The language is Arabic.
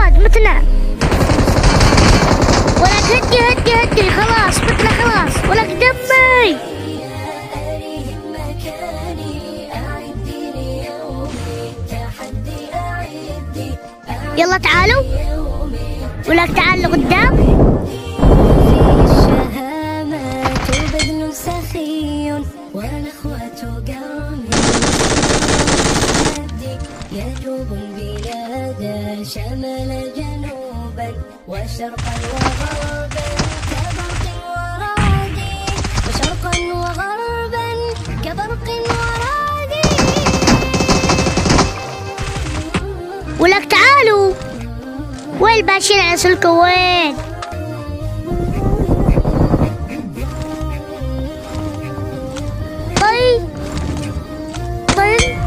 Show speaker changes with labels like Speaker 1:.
Speaker 1: فؤاد متنا. ولك هدي خلاص متنا خلاص. ولك دمي. يلا تعالوا. ولك تعال لقدام.
Speaker 2: الشهامات بذل سخي والأخوة قوم يجوب البلاد شمال جنوبا وشرقا وغربا كبرق ورعد وشرقا وغربا كبرق ورعد.
Speaker 1: ولك تعالوا. وين باشين على سلكه وين؟ طي طرق